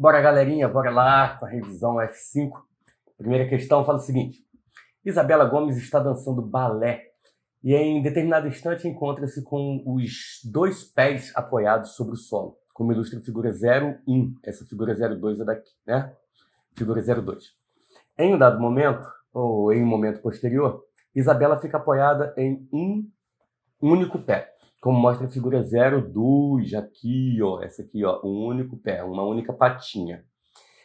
Bora, galerinha, bora lá com a revisão F5. Primeira questão fala o seguinte: Isabela Gomes está dançando balé e em determinado instante encontra-se com os dois pés apoiados sobre o solo, como ilustra a figura 01. Essa figura 02 é daqui, né? Figura 02. Em um dado momento, ou em um momento posterior, Isabela fica apoiada em um único pé, como mostra a figura 02, aqui, ó, essa aqui, ó, um único pé, uma única patinha.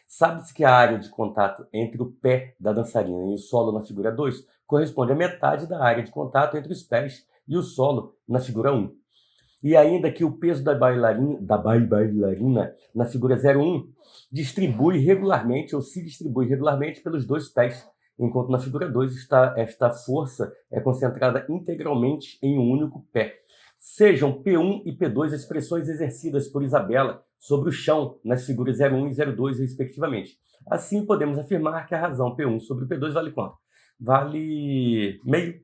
Sabe-se que a área de contato entre o pé da dançarina e o solo na figura 2 corresponde à metade da área de contato entre os pés e o solo na figura 1. E ainda que o peso da bailarina na figura 01 distribui regularmente ou se distribui regularmente pelos dois pés, enquanto na figura 2 esta força é concentrada integralmente em um único pé. Sejam P1 e P2 expressões exercidas por Isabela sobre o chão nas figuras 01 e 02, respectivamente. Assim, podemos afirmar que a razão P1 sobre P2 vale quanto? Vale meio.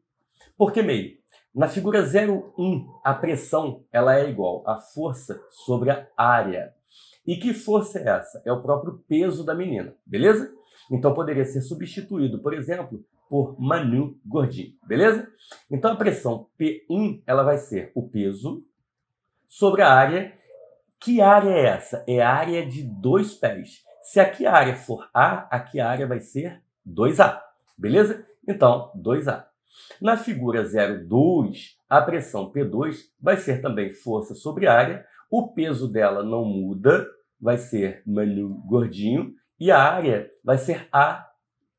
Por que meio? Na figura 01, a pressão ela é igual à força sobre a área. E que força é essa? É o próprio peso da menina, beleza? Então poderia ser substituído, por exemplo, por Manu Gordinho, beleza? Então a pressão P1 ela vai ser o peso sobre a área. Que área é essa? É a área de dois pés. Se aqui a área for A, aqui a área vai ser 2A, beleza? Então, 2A. Na figura 02, a pressão P2 vai ser também força sobre área, o peso dela não muda, vai ser Manu Gordinho, e a área vai ser A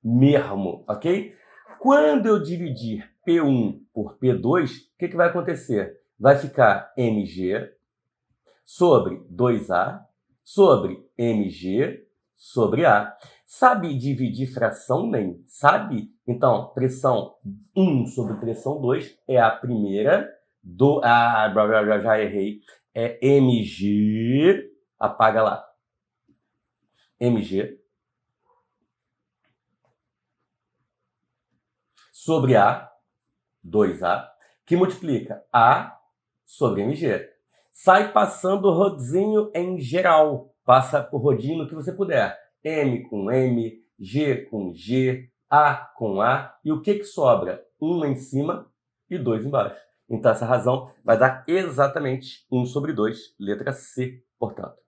mesmo, ok? Quando eu dividir P1 por P2, o que vai acontecer? Vai ficar mg sobre 2A sobre mg sobre A. Sabe dividir fração, nem? Sabe? Então, pressão 1 sobre pressão 2 é a primeira do... já errei. É mg, apaga lá. mg sobre A, 2A, que multiplica A sobre mg. Sai passando o rodinho em geral. Passa por rodinho no que você puder. M com M, G com G, A com A. E o que sobra? 1 lá em cima e 2 embaixo. Então essa razão vai dar exatamente 1 sobre 2, letra C, portanto.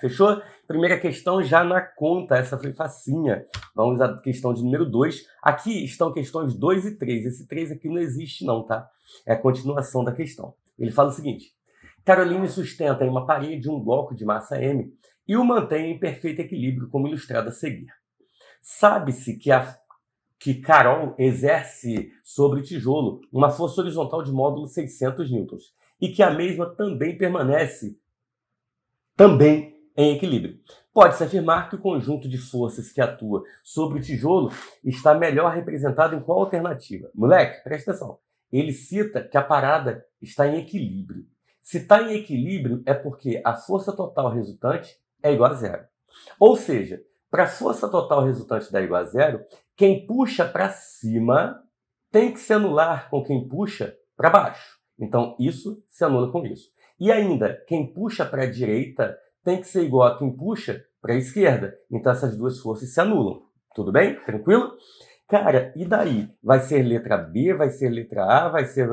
Fechou? Primeira questão já na conta, essa foi facinha. Vamos à questão de número 2. Aqui estão questões 2 e 3. Esse 3 aqui não existe não, tá? É a continuação da questão. Ele fala o seguinte: Caroline sustenta em uma parede um bloco de massa M e o mantém em perfeito equilíbrio, como ilustrado a seguir. Sabe-se que Carol exerce sobre o tijolo uma força horizontal de módulo 600 newtons e que a mesma também permanece em equilíbrio. Pode-se afirmar que o conjunto de forças que atua sobre o tijolo está melhor representado em qual alternativa? Moleque, presta atenção. Ele cita que a parada está em equilíbrio. Se está em equilíbrio é porque a força total resultante é igual a zero. Ou seja, para a força total resultante dar igual a zero, quem puxa para cima tem que se anular com quem puxa para baixo. Então, isso se anula com isso. E ainda, quem puxa para a direita tem que ser igual a quem puxa para a esquerda. Então, essas duas forças se anulam. Tudo bem? Tranquilo? Cara, e daí? Vai ser letra B, vai ser letra A, vai ser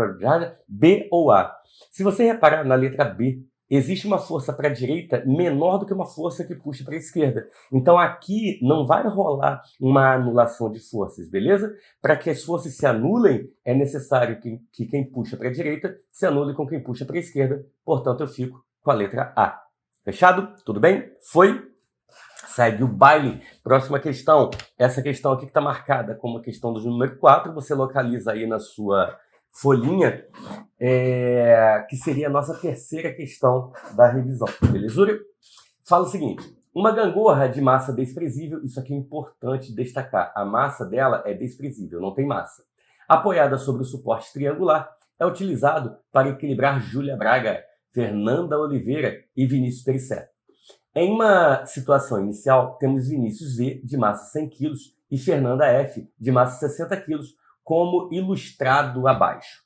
B ou A? Se você reparar na letra B, existe uma força para a direita menor do que uma força que puxa para a esquerda. Então aqui não vai rolar uma anulação de forças, beleza? Para que as forças se anulem, é necessário que quem puxa para a direita se anule com quem puxa para a esquerda. Portanto, eu fico com a letra A. Fechado? Tudo bem? Foi? Segue o baile. Próxima questão. Essa questão aqui que está marcada como a questão do número 4, você localiza aí na sua folhinha, que seria a nossa terceira questão da revisão. Belezura? Fala o seguinte: uma gangorra de massa desprezível, isso aqui é importante destacar, a massa dela é desprezível, não tem massa. Apoiada sobre o suporte triangular, é utilizado para equilibrar Júlia Braga, Fernanda Oliveira e Vinícius Perissé. Em uma situação inicial, temos Vinícius V, de massa 100 kg, e Fernanda F, de massa 60 kg, como ilustrado abaixo.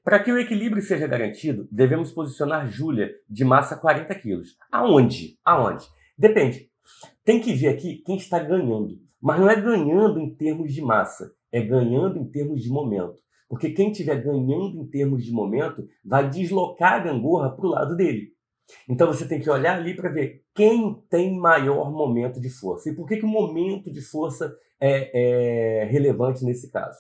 Para que o equilíbrio seja garantido, devemos posicionar Júlia, de massa 40 kg. Aonde? Depende. Tem que ver aqui quem está ganhando. Mas não é ganhando em termos de massa, é ganhando em termos de momento. Porque quem estiver ganhando em termos de momento vai deslocar a gangorra para o lado dele. Então você tem que olhar ali para ver quem tem maior momento de força. E por que o momento de força é relevante nesse caso?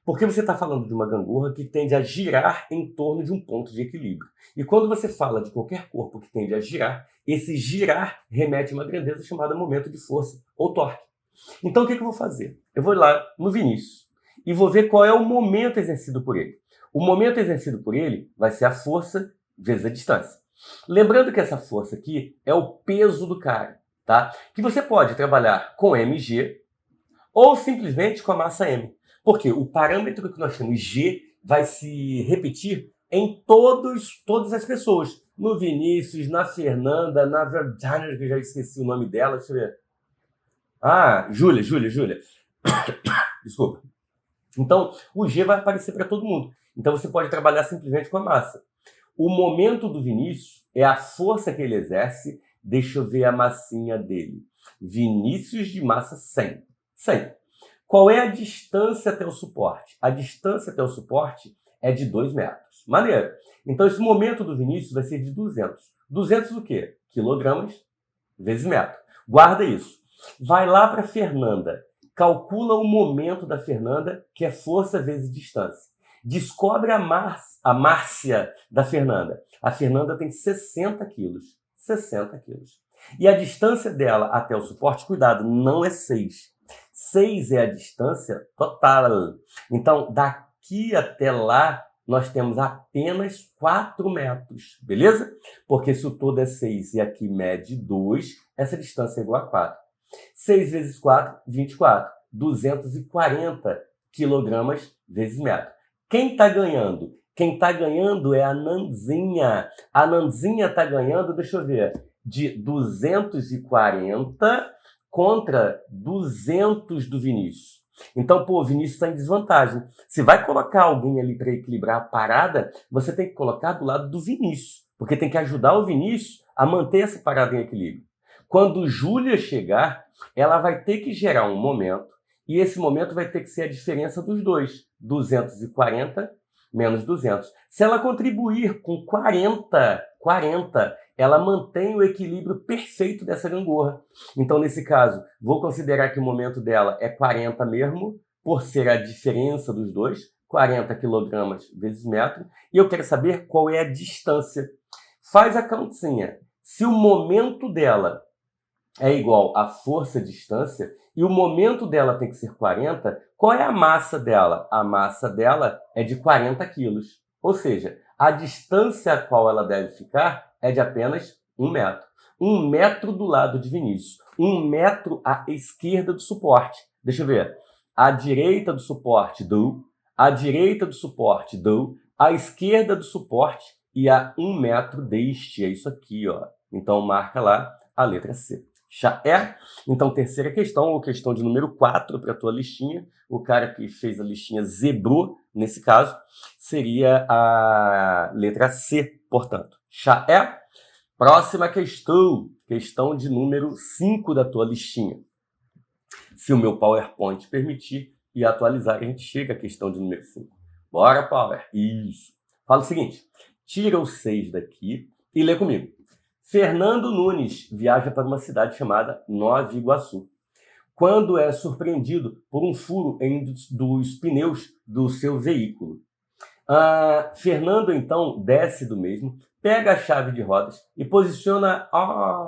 Porque você está falando de uma gangorra que tende a girar em torno de um ponto de equilíbrio. E quando você fala de qualquer corpo que tende a girar, esse girar remete a uma grandeza chamada momento de força ou torque. Então o que eu vou fazer? Eu vou lá no Vinícius e vou ver qual é o momento exercido por ele. O momento exercido por ele vai ser a força vezes a distância. Lembrando que essa força aqui é o peso do cara, tá? Que você pode trabalhar com mg ou simplesmente com a massa m. Porque o parâmetro que nós temos g vai se repetir em todas as pessoas. No Vinícius, na Fernanda, na Verdana, que eu já esqueci o nome dela, deixa eu ver. Ah, Júlia. Desculpa. Então, o G vai aparecer para todo mundo. Então, você pode trabalhar simplesmente com a massa. O momento do Vinícius é a força que ele exerce. Deixa eu ver a massinha dele. Vinícius de massa 100. 100. Qual é a distância até o suporte? A distância até o suporte é de 2 metros. Maneiro. Então, esse momento do Vinícius vai ser de 200. 200 o quê? Quilogramas vezes metro. Guarda isso. Vai lá para a Fernanda. Calcula o momento da Fernanda, que é força vezes distância. Descobre a Márcia da Fernanda. A Fernanda tem 60 quilos. 60 quilos. E a distância dela até o suporte, cuidado, não é 6. 6 é a distância total. Então, daqui até lá, nós temos apenas 4 metros, beleza? Porque se o todo é 6 e aqui mede 2, essa distância é igual a 4. 6 vezes 4, 24. 240 quilogramas vezes metro. Quem está ganhando? Quem está ganhando é a Nanzinha. A Nanzinha está ganhando, deixa eu ver, de 240 contra 200 do Vinícius. Então, o Vinícius está em desvantagem. Se vai colocar alguém ali para equilibrar a parada, você tem que colocar do lado do Vinícius, porque tem que ajudar o Vinícius a manter essa parada em equilíbrio. Quando Júlia chegar, ela vai ter que gerar um momento, e esse momento vai ter que ser a diferença dos dois, 240 menos 200. Se ela contribuir com 40, ela mantém o equilíbrio perfeito dessa gangorra. Então, nesse caso, vou considerar que o momento dela é 40 mesmo, por ser a diferença dos dois, 40 quilogramas vezes metro, e eu quero saber qual é a distância. Faz a continha. Se o momento dela é igual à força-distância, e o momento dela tem que ser 40, qual é a massa dela? A massa dela é de 40 quilos. Ou seja, a distância a qual ela deve ficar é de apenas 1 metro. 1 metro do lado de Vinícius. 1 metro à esquerda do suporte. Deixa eu ver. À direita do suporte do, à direita do suporte do, à esquerda do suporte e a 1 metro deste. É isso aqui, ó. Então, marca lá a letra C. Já é? Então, terceira questão, ou questão de número 4 para a tua listinha. O cara que fez a listinha zebrou, nesse caso, seria a letra C, portanto. Já é? Próxima questão, questão de número 5 da tua listinha. Se o meu PowerPoint permitir e atualizar, a gente chega à questão de número 5. Bora, Power! Isso! Fala o seguinte, tira o 6 daqui e lê comigo. Fernando Nunes viaja para uma cidade chamada Nova Iguaçu, quando é surpreendido por um furo em dos pneus do seu veículo. Fernando, então, desce do mesmo, pega a chave de rodas e posiciona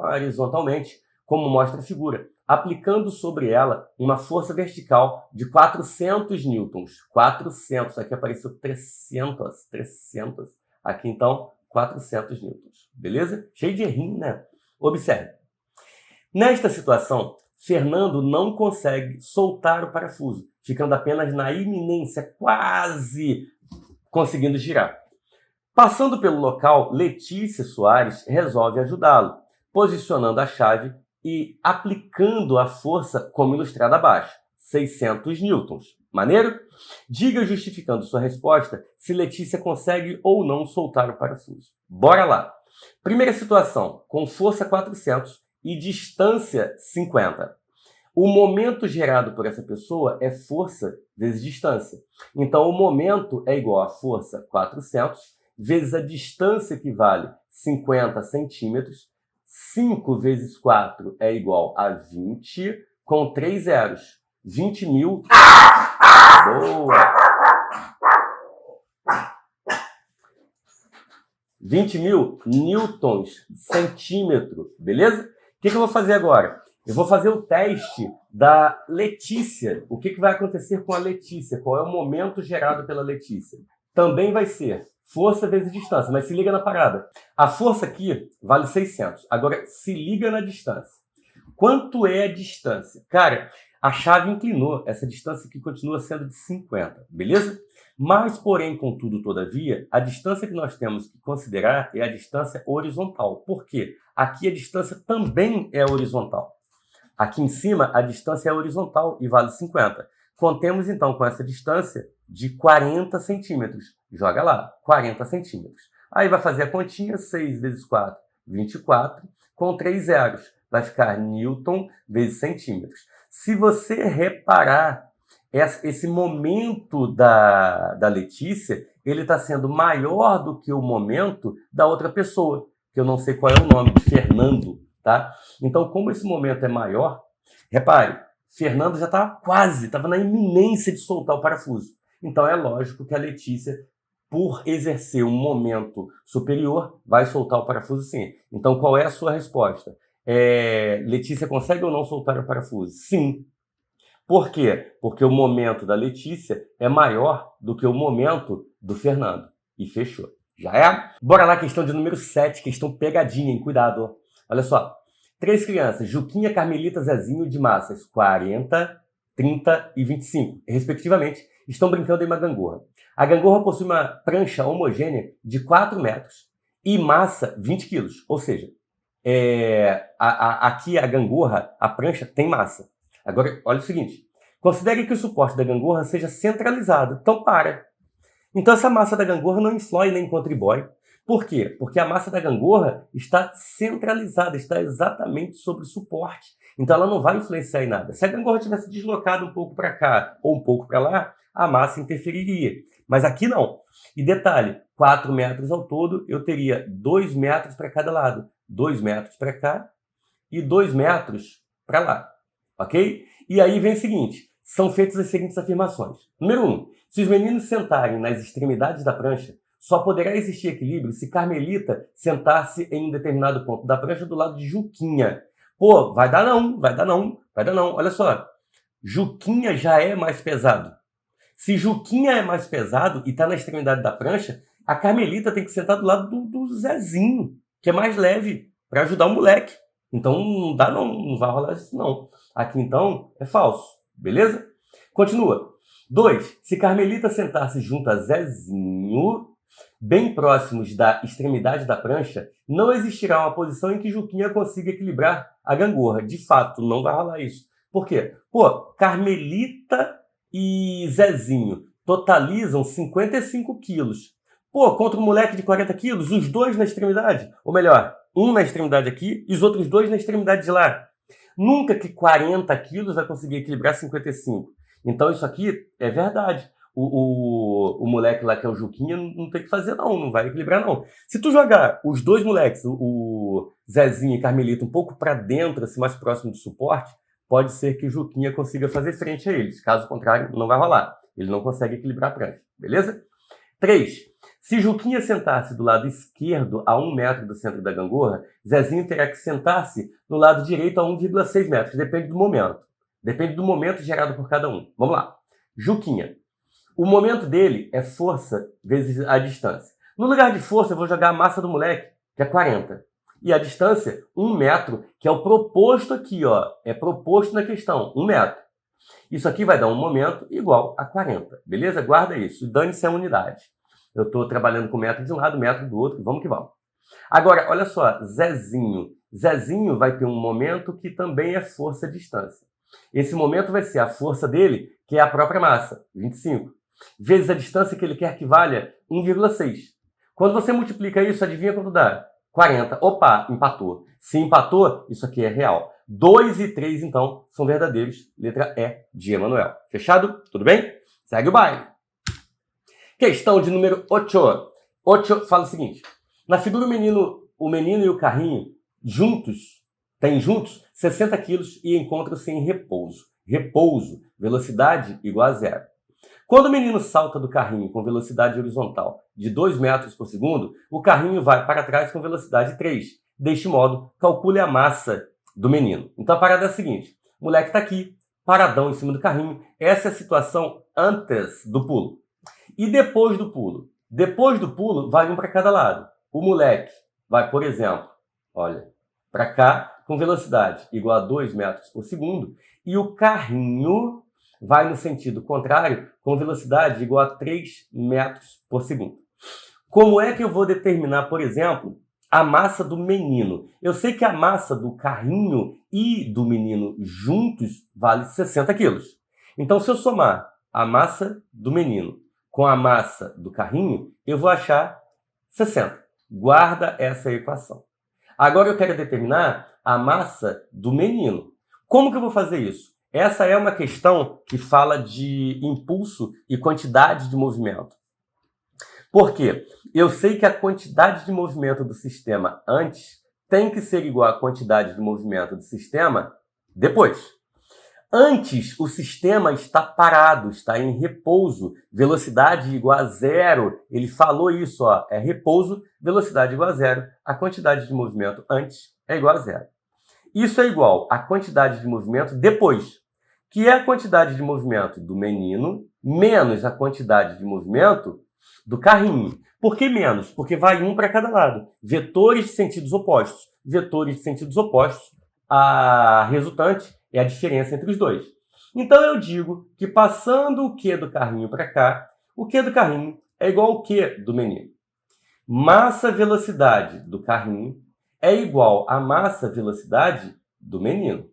horizontalmente, como mostra a figura, aplicando sobre ela uma força vertical de 400 newtons. 400, aqui apareceu 300. Aqui, então, 400 newtons. Beleza? Cheio de errinho, né? Observe. Nesta situação, Fernando não consegue soltar o parafuso, ficando apenas na iminência, quase conseguindo girar. Passando pelo local, Letícia Soares resolve ajudá-lo, posicionando a chave e aplicando a força como ilustrado abaixo, 600 newtons. Maneiro? Diga justificando sua resposta se Letícia consegue ou não soltar o parafuso. Bora lá! Primeira situação, com força 400 e distância 50. O momento gerado por essa pessoa é força vezes distância. Então, o momento é igual a força 400 vezes a distância, que vale 50 centímetros. 5 vezes 4 é igual a 20, com 3 zeros. 20 mil. Boa! 20 mil newtons centímetro, beleza? O que eu vou fazer agora? Eu vou fazer o teste da Letícia. O que vai acontecer com a Letícia? Qual é o momento gerado pela Letícia? Também vai ser força vezes distância, mas se liga na parada. A força aqui vale 600. Agora, se liga na distância. Quanto é a distância? Cara, a chave inclinou. Essa distância aqui continua sendo de 50, beleza? Mas, porém, contudo, todavia, a distância que nós temos que considerar é a distância horizontal. Por quê? Aqui a distância também é horizontal. Aqui em cima, a distância é horizontal e vale 50. Contemos, então, com essa distância de 40 centímetros. Joga lá, 40 centímetros. Aí vai fazer a continha, 6 vezes 4, 24, com 3 zeros. Vai ficar newton vezes centímetros. Se você reparar, esse momento da Letícia, ele está sendo maior do que o momento da outra pessoa, que eu não sei qual é o nome, de Fernando, tá? Então, como esse momento é maior, repare, Fernando já estava na iminência de soltar o parafuso. Então, é lógico que a Letícia, por exercer um momento superior, vai soltar o parafuso sim. Então, qual é a sua resposta? Letícia consegue ou não soltar o parafuso? Sim. Por quê? Porque o momento da Letícia é maior do que o momento do Fernando. E fechou. Já é? Bora lá, questão de número 7, questão pegadinha, hein? Cuidado. Olha só. 3 crianças, Juquinha, Carmelita, Zezinho, de massas 40, 30 e 25, respectivamente, estão brincando em uma gangorra. A gangorra possui uma prancha homogênea de 4 metros e massa 20 quilos. Ou seja, aqui a gangorra, a prancha, tem massa. Agora, olha o seguinte. Considere que o suporte da gangorra seja centralizado. Então, para. Então, essa massa da gangorra não influi nem contribui. Por quê? Porque a massa da gangorra está centralizada, está exatamente sobre o suporte. Então, ela não vai influenciar em nada. Se a gangorra tivesse deslocado um pouco para cá ou um pouco para lá, a massa interferiria. Mas aqui não. E detalhe, 4 metros ao todo, eu teria 2 metros para cada lado. 2 metros para cá e 2 metros para lá. Ok? E aí vem o seguinte, são feitas as seguintes afirmações. Número 1, se os meninos sentarem nas extremidades da prancha, só poderá existir equilíbrio se Carmelita sentar-se em um determinado ponto da prancha do lado de Juquinha. Pô, vai dar não, vai dar não, vai dar não. Olha só, Juquinha já é mais pesado. Se Juquinha é mais pesado e está na extremidade da prancha, a Carmelita tem que sentar do lado do Zezinho, que é mais leve, para ajudar o moleque. Então não dá não, não vai rolar isso não. Aqui então é falso, beleza? Continua. 2. Se Carmelita sentar-se junto a Zezinho, bem próximos da extremidade da prancha, não existirá uma posição em que Juquinha consiga equilibrar a gangorra. De fato, não vai rolar isso. Por quê? Pô, Carmelita e Zezinho totalizam 55 quilos. Pô, contra um moleque de 40 quilos, os dois na extremidade. Ou melhor, um na extremidade aqui e os outros 2 na extremidade de lá. Nunca que 40 quilos vai conseguir equilibrar 55. Então isso aqui é verdade. O moleque lá que é o Juquinha não tem que fazer não vai equilibrar não. Se tu jogar os 2 moleques, o Zezinho e Carmelita, um pouco para dentro, assim, mais próximo do suporte, pode ser que o Juquinha consiga fazer frente a eles. Caso contrário, não vai rolar. Ele não consegue equilibrar a prancha. Beleza? 3. Se Juquinha sentar-se do lado esquerdo a 1 metro do centro da gangorra, Zezinho terá que sentar-se no lado direito a 1,6 metros. Depende do momento. Depende do momento gerado por cada um. Vamos lá. Juquinha. O momento dele é força vezes a distância. No lugar de força, eu vou jogar a massa do moleque, que é 40. E a distância, 1 metro, que é o proposto aqui, ó. É proposto na questão, 1 metro. Isso aqui vai dar um momento igual a 40. Beleza? Guarda isso. Dane-se a unidade. Eu estou trabalhando com metro de um lado, metro do outro. Vamos que vamos. Agora, olha só. Zezinho. Zezinho vai ter um momento que também é força-distância. Esse momento vai ser a força dele, que é a própria massa, 25, vezes a distância que ele quer que valha, 1,6. Quando você multiplica isso, adivinha quanto dá? 40. Opa, empatou. Se empatou, isso aqui é real. 2 e 3, então, são verdadeiros. Letra E de Emanuel. Fechado? Tudo bem? Segue o baile. Questão de número 8. 8 fala o seguinte. Na figura, o menino e o carrinho têm juntos 60 quilos e encontram-se em repouso. Repouso, velocidade igual a 0. Quando o menino salta do carrinho com velocidade horizontal de 2 metros por segundo, o carrinho vai para trás com velocidade 3. Deste modo, calcule a massa do menino. Então a parada é a seguinte. O moleque está aqui, paradão em cima do carrinho. Essa é a situação antes do pulo. E depois do pulo? Depois do pulo, vai um para cada lado. O moleque vai, por exemplo, olha, para cá com velocidade igual a 2 metros por segundo. E o carrinho vai no sentido contrário com velocidade igual a 3 metros por segundo. Como é que eu vou determinar, por exemplo, a massa do menino? Eu sei que a massa do carrinho e do menino juntos vale 60 quilos. Então, se eu somar a massa do menino com a massa do carrinho, eu vou achar 60. Guarda essa equação. Agora eu quero determinar a massa do menino. Como que eu vou fazer isso? Essa é uma questão que fala de impulso e quantidade de movimento. Por quê? Eu sei que a quantidade de movimento do sistema antes tem que ser igual à quantidade de movimento do sistema depois. Antes, o sistema está parado, está em repouso, velocidade igual a 0. Ele falou isso, ó, é repouso, velocidade igual a 0. A quantidade de movimento antes é igual a 0. Isso é igual à quantidade de movimento depois, que é a quantidade de movimento do menino menos a quantidade de movimento do carrinho. Por que menos? Porque vai um para cada lado. Vetores de sentidos opostos. Vetores de sentidos opostos, a resultante é a diferença entre os dois. Então eu digo que passando o Q do carrinho para cá, o Q do carrinho é igual ao Q do menino. Massa-velocidade do carrinho é igual a massa-velocidade do menino.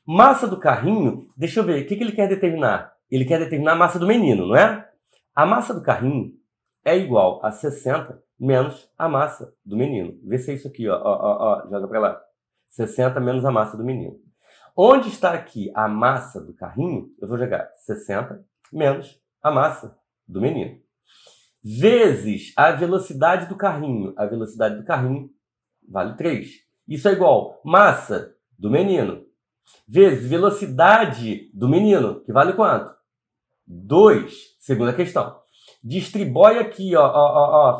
Massa do carrinho, deixa eu ver, o que ele quer determinar? Ele quer determinar a massa do menino, não é? A massa do carrinho é igual a 60 menos a massa do menino. Vê se é isso aqui, ó, joga para lá. 60 menos a massa do menino. Onde está aqui a massa do carrinho, eu vou jogar 60 menos a massa do menino. Vezes a velocidade do carrinho. A velocidade do carrinho vale 3. Isso é igual massa do menino vezes velocidade do menino, que vale quanto? 2. Segunda questão. Distribui aqui,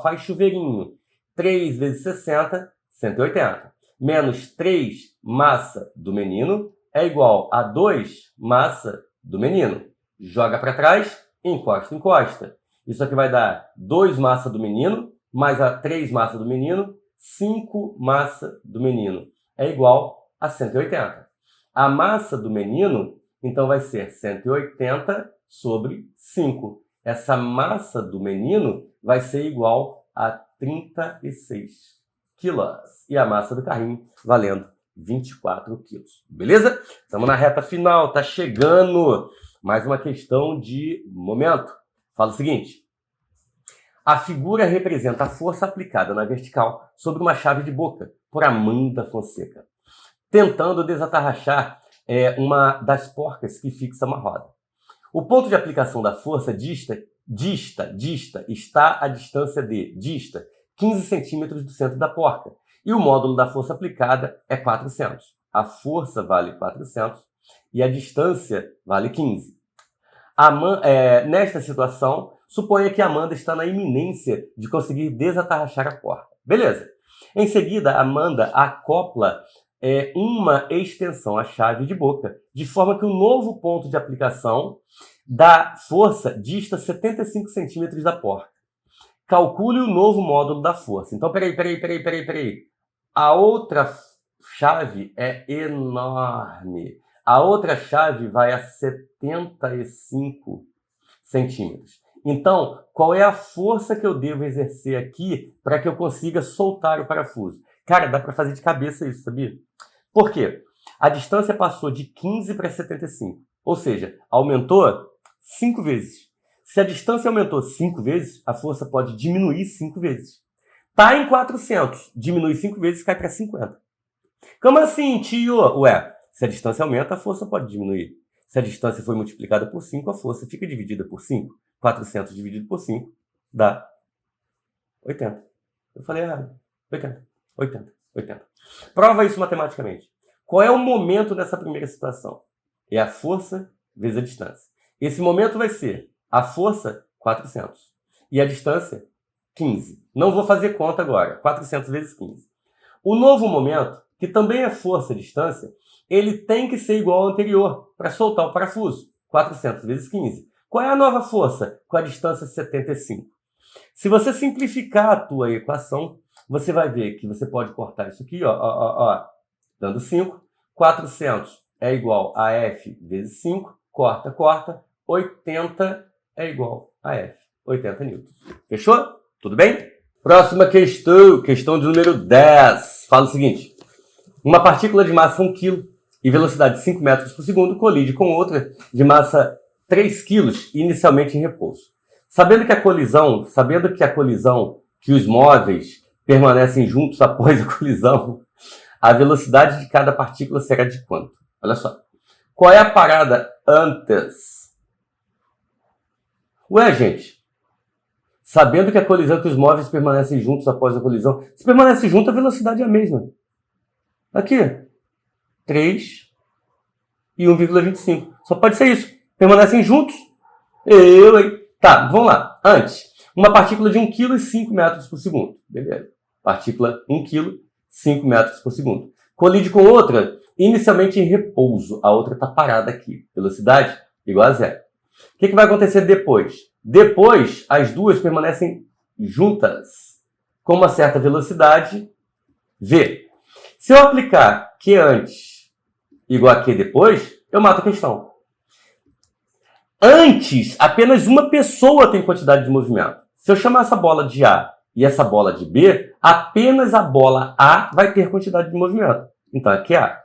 faz chuveirinho. 3 vezes 60, 180. Menos 3 massa do menino é igual a 2 massa do menino. Joga para trás, encosta, encosta. Isso aqui vai dar 2 massa do menino, mais a 3 massa do menino, 5 massa do menino. É igual a 180. A massa do menino, então, vai ser 180 sobre 5. Essa massa do menino vai ser igual a 36 quilos. E a massa do carrinho valendo 24 quilos. Beleza? Estamos na reta final, está chegando. Mais uma questão de momento. Fala o seguinte. A figura representa a força aplicada na vertical sobre uma chave de boca por Amanda Fonseca, tentando desatarrachar uma das porcas que fixa uma roda. O ponto de aplicação da força está à distância de 15 centímetros do centro da porca. E o módulo da força aplicada é 400. A força vale 400 e a distância vale 15. Nesta situação, suponha que Amanda está na iminência de conseguir desatarrachar a porca. Beleza. Em seguida, Amanda acopla uma extensão à chave de boca, de forma que o novo ponto de aplicação da força dista 75 centímetros da porca. Calcule o novo módulo da força. Então, peraí. A outra chave é enorme. A outra chave vai a 75 centímetros. Então, qual é a força que eu devo exercer aqui para que eu consiga soltar o parafuso? Cara, dá para fazer de cabeça isso, sabia? Por quê? A distância passou de 15 para 75. Ou seja, aumentou 5 vezes. Se a distância aumentou 5 vezes, a força pode diminuir 5 vezes. Tá em 400, diminui 5 vezes e cai para 50. Como assim, tio? Ué, se a distância aumenta, a força pode diminuir. Se a distância foi multiplicada por 5, a força fica dividida por 5. 400 dividido por 5 dá 80. Eu falei errado. 80, 80, 80. Prova isso matematicamente. Qual é o momento dessa primeira situação? É a força vezes a distância. Esse momento vai ser a força, 400. E a distância, 15. Não vou fazer conta agora. 400 vezes 15. O novo momento, que também é força e distância, ele tem que ser igual ao anterior para soltar o parafuso. 400 vezes 15. Qual é a nova força? Com a distância 75. Se você simplificar a tua equação, você vai ver que você pode cortar isso aqui, dando 5. 400 é igual a F vezes 5. Corta, corta. 80 é igual a F. 80 newtons. Fechou? Tudo bem? Próxima questão. Questão de número 10. Fala o seguinte. Uma partícula de massa 1 kg e velocidade 5 metros por segundo colide com outra de massa 3 kg inicialmente em repouso. Sabendo que a colisão, que os móveis permanecem juntos após a colisão, a velocidade de cada partícula será de quanto? Olha só. Qual é a parada antes? Ué, gente. Sabendo que a colisão, que os móveis permanecem juntos após a colisão. Se permanece junto, a velocidade é a mesma. Aqui. 3 e 1,25. Só pode ser isso. Permanecem juntos. Tá, vamos lá. Antes, uma partícula de 1 kg e 5 metros por segundo. Beleza. Partícula 1 kg, 5 metros por segundo. Colide com outra, inicialmente em repouso. A outra está parada aqui. Velocidade igual a 0. O que vai acontecer depois? Depois, as duas permanecem juntas com uma certa velocidade v. Se eu aplicar Q antes igual a Q depois, eu mato a questão. Antes, apenas uma pessoa tem quantidade de movimento. Se eu chamar essa bola de A e essa bola de B, apenas a bola A vai ter quantidade de movimento. Então, aqui é A.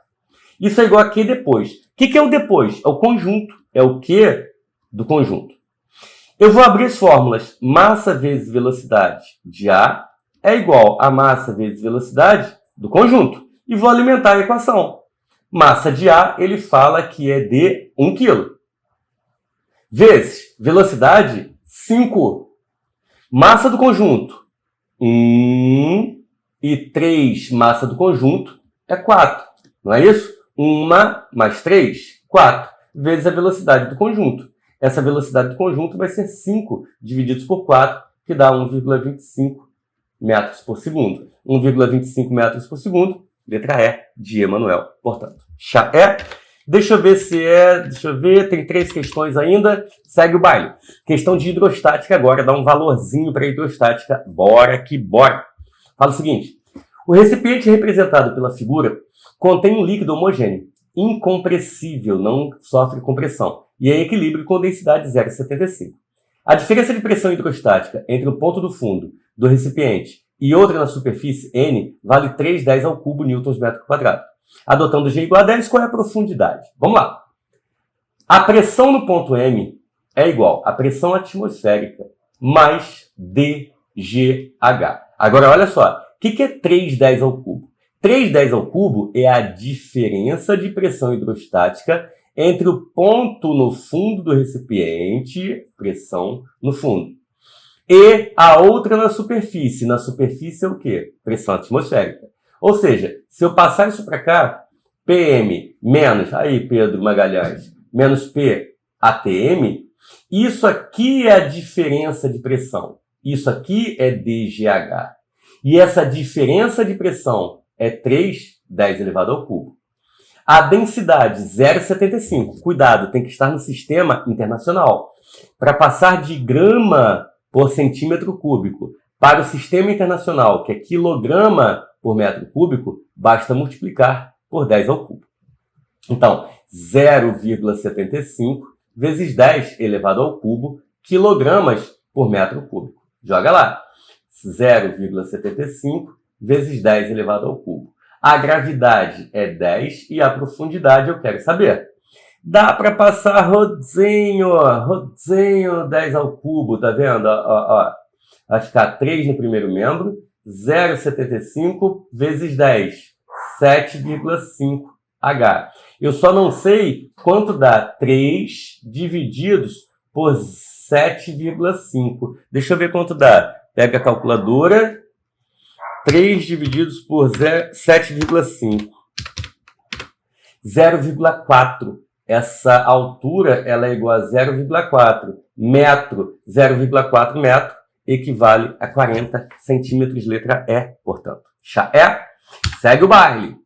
Isso é igual a Q depois. O que é o depois? É o conjunto. É o Q do conjunto. Eu vou abrir as fórmulas. Massa vezes velocidade de A é igual a massa vezes velocidade do conjunto. E vou alimentar a equação. Massa de A, ele fala que é de 1 kg. Vezes velocidade, 5. Massa do conjunto, 1. E 3, massa do conjunto, é 4. Não é isso? 1 mais 3, 4. Vezes a velocidade do conjunto. Essa velocidade do conjunto vai ser 5 divididos por 4, que dá 1,25 metros por segundo. 1,25 metros por segundo, letra E de Emanuel. Portanto, chá é. Deixa eu ver, tem 3 questões ainda. Segue o baile. Questão de hidrostática agora, dá um valorzinho para a hidrostática. Bora que bora. Fala o seguinte. O recipiente representado pela figura contém um líquido homogêneo, incompressível, não sofre compressão, e em equilíbrio com densidade 0,75. A diferença de pressão hidrostática entre o ponto do fundo do recipiente e outra na superfície, N, vale 3,10 ao cubo newtons metro quadrado. Adotando G igual a 10, qual é a profundidade? Vamos lá. A pressão no ponto M é igual à pressão atmosférica mais dGH. Agora, olha só. O que é 3,10 ao cubo? 3,10 ao cubo é a diferença de pressão hidrostática entre o ponto no fundo do recipiente, pressão no fundo, e a outra na superfície. Na superfície é o quê? Pressão atmosférica. Ou seja, se eu passar isso para cá, PM menos, aí Pedro Magalhães, menos P ATM, isso aqui é a diferença de pressão. Isso aqui é dGH. E essa diferença de pressão é 3,10 elevado ao cubo. A densidade 0,75. Cuidado, tem que estar no sistema internacional. Para passar de grama por centímetro cúbico para o sistema internacional, que é quilograma por metro cúbico, basta multiplicar por 10 ao cubo. Então, 0,75 vezes 10 elevado ao cubo, quilogramas por metro cúbico. Joga lá. 0,75 vezes 10 elevado ao cubo. A gravidade é 10 e a profundidade eu quero saber. Dá para passar rodzinho 10 ao cubo, tá vendo? Vai ficar 3 no primeiro membro, 0,75 vezes 10, 7,5 H. Eu só não sei quanto dá 3 divididos por 7,5. Deixa eu ver quanto dá. Pega a calculadora. 3 divididos por 7,5. 0,4. Essa altura ela é igual a 0,4 metro. 0,4 metro equivale a 40 centímetros, letra E, portanto. Já é? Segue o baile.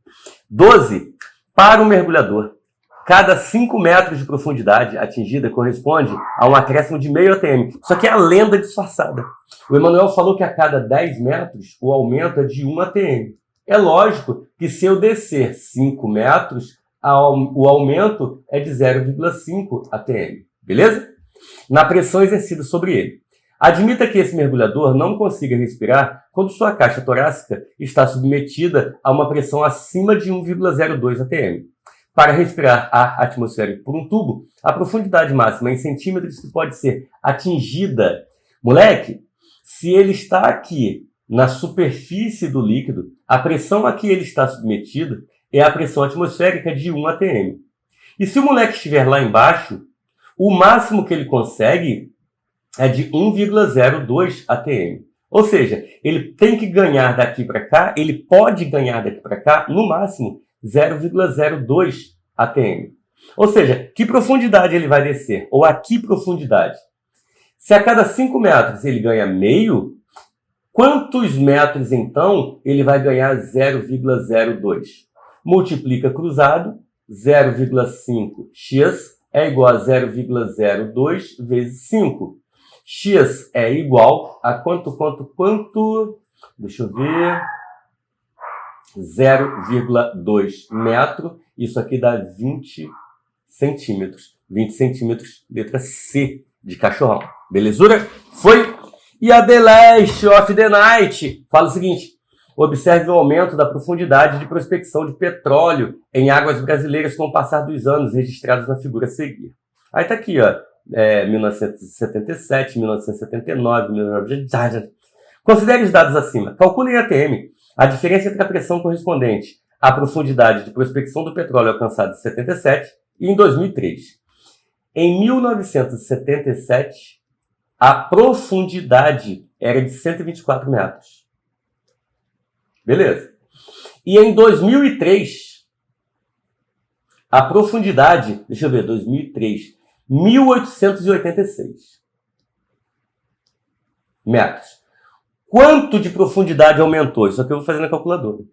12. Para o mergulhador, cada 5 metros de profundidade atingida corresponde a um acréscimo de meio ATM. Isso aqui é a lenda disfarçada. O Emanuel falou que a cada 10 metros o aumento é de 1 ATM. É lógico que se eu descer 5 metros, o aumento é de 0,5 ATM. Beleza? Na pressão exercida sobre ele. Admita que esse mergulhador não consiga respirar quando sua caixa torácica está submetida a uma pressão acima de 1,02 atm. Para respirar ar atmosférico por um tubo, a profundidade máxima em centímetros que pode ser atingida. Moleque, se ele está aqui na superfície do líquido, a pressão a que ele está submetido é a pressão atmosférica de 1 atm. E se o moleque estiver lá embaixo, o máximo que ele consegue é de 1,02 atm. Ou seja, ele tem que ganhar daqui para cá, ele pode ganhar daqui para cá, no máximo, 0,02 atm. Ou seja, que profundidade ele vai descer? Ou a que profundidade? Se a cada 5 metros ele ganha meio, quantos metros, então, ele vai ganhar 0,02? Multiplica cruzado, 0,5x é igual a 0,02 vezes 5. X é igual a quanto? Deixa eu ver. 0,2 metro. Isso aqui dá 20 centímetros. 20 centímetros, letra C de cachorrão. Belezura? Foi? E a The Last of the Night fala o seguinte. Observe o aumento da profundidade de prospecção de petróleo em águas brasileiras com o passar dos anos registrados na figura a seguir. Aí tá aqui, ó. 1977, 1979, 19... Considere os dados acima. Calcule em ATM a diferença entre a pressão correspondente à profundidade de prospecção do petróleo alcançada em 77 e em 2003. Em 1977, a profundidade era de 124 metros. Beleza. E em 2003, a profundidade, deixa eu ver, 2003, 1.886 metros. Quanto de profundidade aumentou? Isso aqui eu vou fazer na calculadora.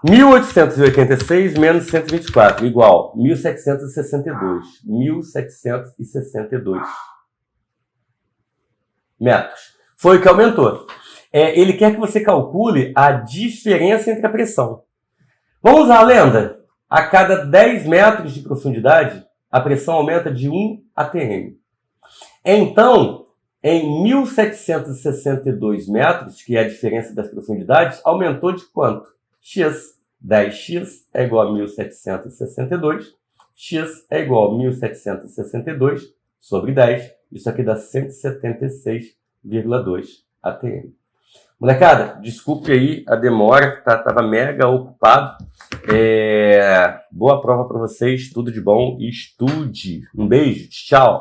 1.886 menos 124, igual 1.762. 1.762 metros. Foi o que aumentou. Ele quer que você calcule a diferença entre a pressão. Vamos usar a lenda? A cada 10 metros de profundidade, a pressão aumenta de 1 atm. Então, em 1.762 metros, que é a diferença das profundidades, aumentou de quanto? X. 10x é igual a 1.762. X é igual a 1.762 sobre 10. Isso aqui dá 176,2 atm. Molecada, desculpe aí a demora, tava mega ocupado. Boa prova para vocês, tudo de bom e estude. Um beijo, tchau!